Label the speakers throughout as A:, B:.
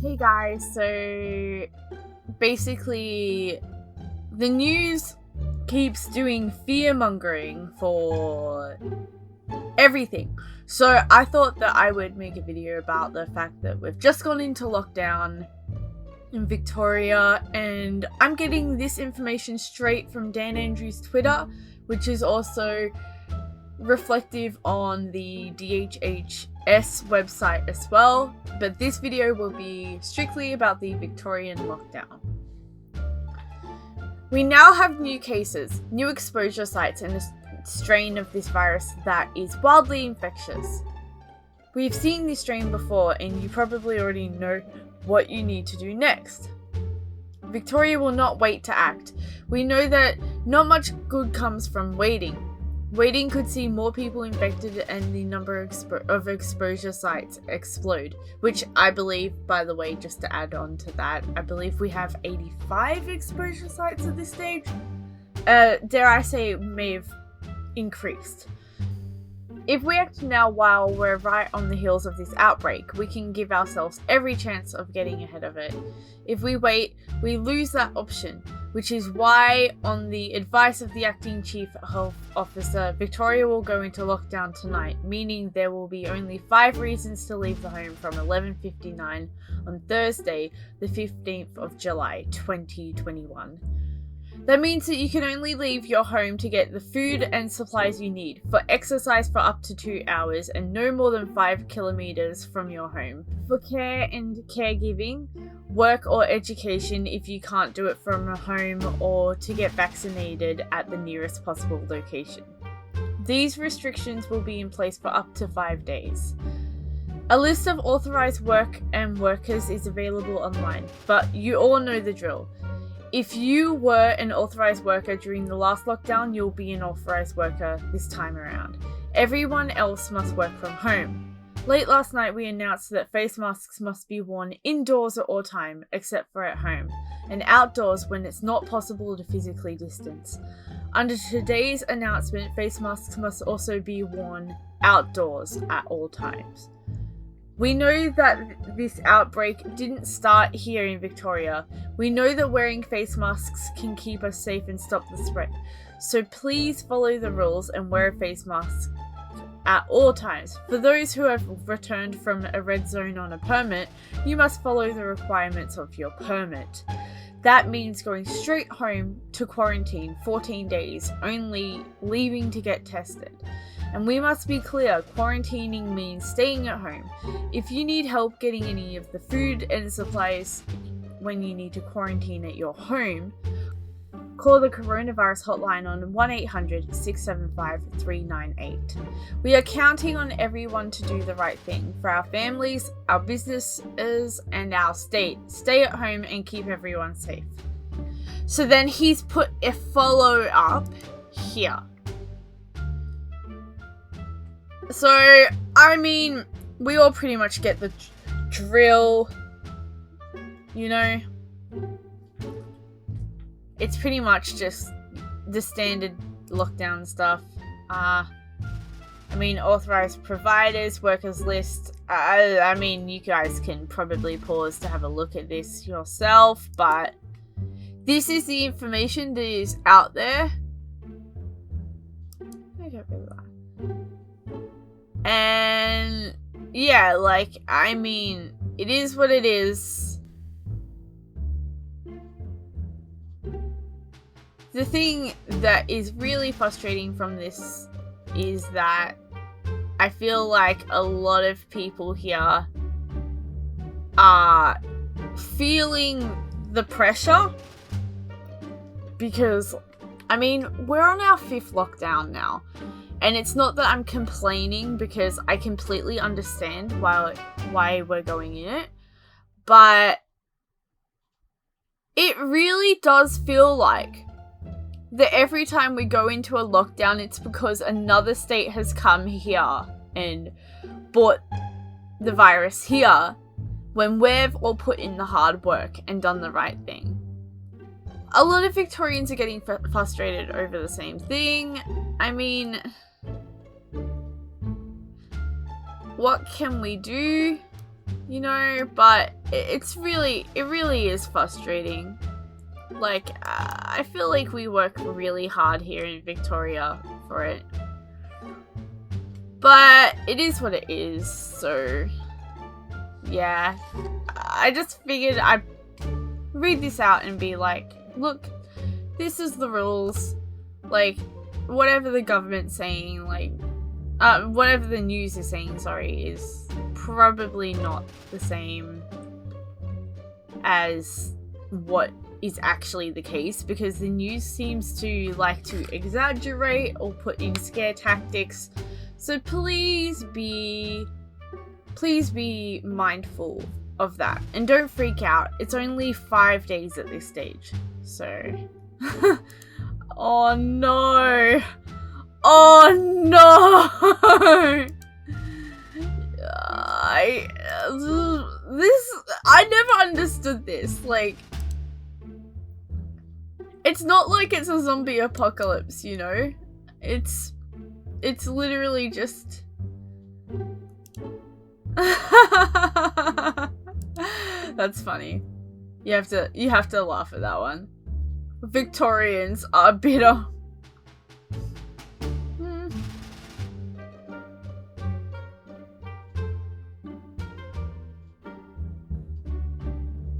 A: Hey guys, so basically the news keeps doing fear-mongering for everything. So I thought that I would make a video about the fact that we've just gone into lockdown in Victoria, and I'm getting this information straight from Dan Andrews' Twitter, which is also reflective on the DHHS website as well, but this video will be strictly about the Victorian lockdown. We now have new cases, new exposure sites, and a strain of this virus that is wildly infectious. We've seen this strain before, and you probably already know what you need to do next. Victoria will not wait to act. We know that not much good comes from waiting. Waiting could see more people infected and the number of exposure sites explode, which I believe, by the way, just to add on to that, I believe we have 85 exposure sites at this stage. Dare I say, may have increased. If we act now while we're right on the heels of this outbreak, we can give ourselves every chance of getting ahead of it. If we wait, we lose that option, which is why, on the advice of the Acting Chief Health Officer, Victoria will go into lockdown tonight, meaning there will be only 5 reasons to leave the home from 11:59 on Thursday, the 15th of July, 2021. That means that you can only leave your home to get the food and supplies you need, for exercise for up to 2 hours, and no more than 5 kilometers from your home. For care and caregiving, work or education if you can't do it from home, or to get vaccinated at the nearest possible location. These restrictions will be in place for up to 5 days. A list of authorized work and workers is available online, but you all know the drill. If you were an authorized worker during the last lockdown, you'll be an authorized worker this time around. Everyone else must work from home. Late last night, we announced that face masks must be worn indoors at all time, except for at home, and outdoors when it's not possible to physically distance. Under today's announcement, face masks must also be worn outdoors at all times. We know that this outbreak didn't start here in Victoria. We know that wearing face masks can keep us safe and stop the spread. So please follow the rules and wear a face mask at all times. For those who have returned from a red zone on a permit, you must follow the requirements of your permit. That means going straight home to quarantine 14 days, only leaving to get tested. And we must be clear, quarantining means staying at home. If you need help getting any of the food and supplies when you need to quarantine at your home, call the coronavirus hotline on 1-800-675-398. We are counting on everyone to do the right thing for our families, our businesses, and our state. Stay at home and keep everyone safe. So then he's put a follow-up here. So, I mean, we all pretty much get the drill, you know? It's pretty much just the standard lockdown stuff. I mean, authorized providers, workers list. I mean, you guys can probably pause to have a look at this yourself, but this is the information that is out there. And yeah, like, I mean, it is what it is. The thing that is really frustrating from this is that I feel like a lot of people here are feeling the pressure because, I mean, we're on our 5th lockdown now. And it's not that I'm complaining, because I completely understand why we're going in it. But it really does feel like that every time we go into a lockdown, it's because another state has come here and brought the virus here, when we've all put in the hard work and done the right thing. A lot of Victorians are getting frustrated over the same thing. I mean, what can we do? you know, but it really is frustrating. Like, I feel like we work really hard here in Victoria for it. But it is what it is, so yeah. I just figured I'd read this out and be like, look, this is the rules. Like, whatever the government's saying, like, whatever the news is saying, sorry, is probably not the same as what is actually the case, because the news seems to like to exaggerate or put in scare tactics. So please be mindful of that and don't freak out. It's only 5 days at this stage, so oh no. Oh no! I never understood this. Like, it's not like it's a zombie apocalypse, you know? It's literally just that's funny. You have to laugh at that one. Victorians are bitter.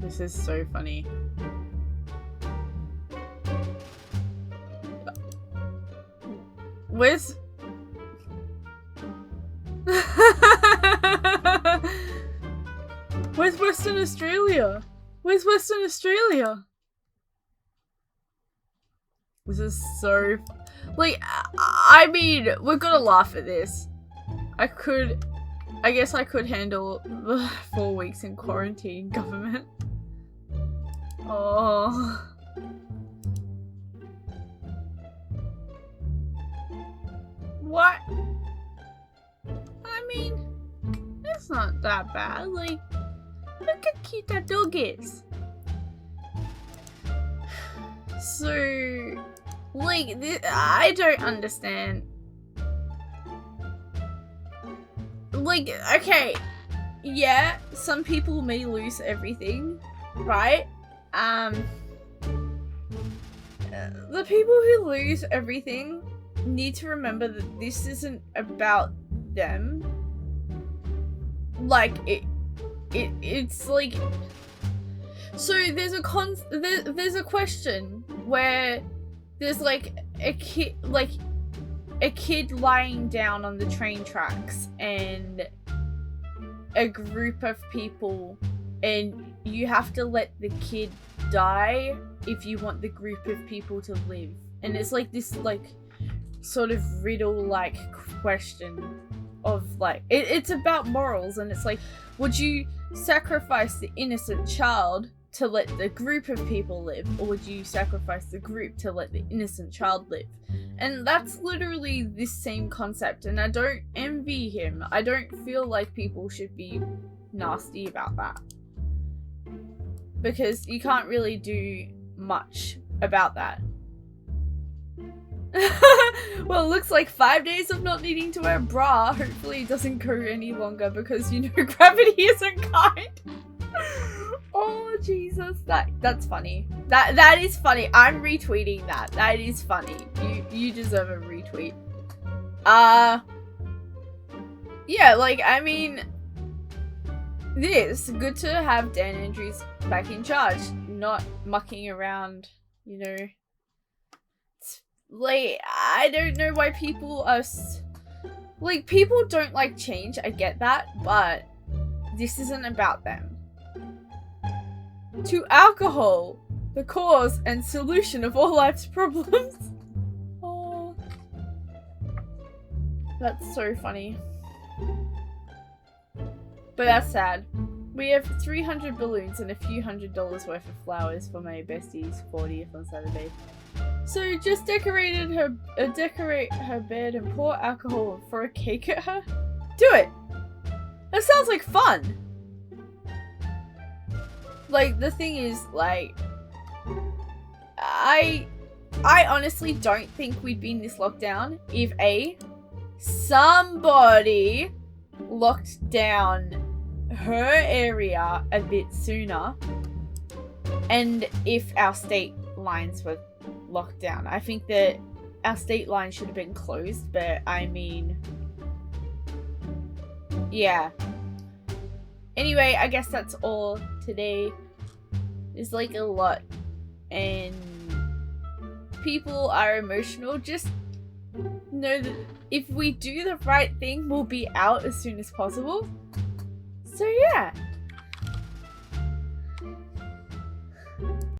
A: This is so funny. Where's Western Australia? Where's Western Australia? This is so like, I mean, we're gonna laugh at this. I guess I could handle the 4 weeks in quarantine government. Oh. What? I mean, it's not that bad. Like, look how cute that dog is. So, like, I don't understand. Like, okay, yeah, some people may lose everything, right? The people who lose everything need to remember that this isn't about them. Like, it's like, so there's a question where there's like a kid lying down on the train tracks and a group of people, and you have to let the kid die if you want the group of people to live. And it's like this like sort of riddle like question of like, it's about morals, and it's like, would you sacrifice the innocent child to let the group of people live, or would you sacrifice the group to let the innocent child live? And that's literally this same concept, and I don't envy him. I don't feel like people should be nasty about that, because you can't really do much about that. Well, it looks like 5 days of not needing to wear a bra. Hopefully it doesn't go any longer, because, you know, gravity isn't kind. Oh, Jesus. That's funny. That is funny. I'm retweeting that. That is funny. You deserve a retweet. Yeah, like, I mean, good to have Dan Andrews back in charge, not mucking around, you know. Like, I don't know why people are like, people don't like change, I get that, but this isn't about them. To alcohol, the cause and solution of all life's problems. Oh, that's so funny. But that's sad. We have 300 balloons and a few $100 worth of flowers for my bestie's 40th on Saturday. So just decorate her bed and pour alcohol and throw a cake at her? Do it! That sounds like fun! Like, the thing is, like, I honestly don't think we'd be in this lockdown if somebody locked down her area a bit sooner, and if our state lines were locked down. I think that our state line should have been closed, but I mean, yeah. Anyway, I guess that's all today. There's like a lot, and people are emotional. Just know that if we do the right thing, we'll be out as soon as possible. So yeah.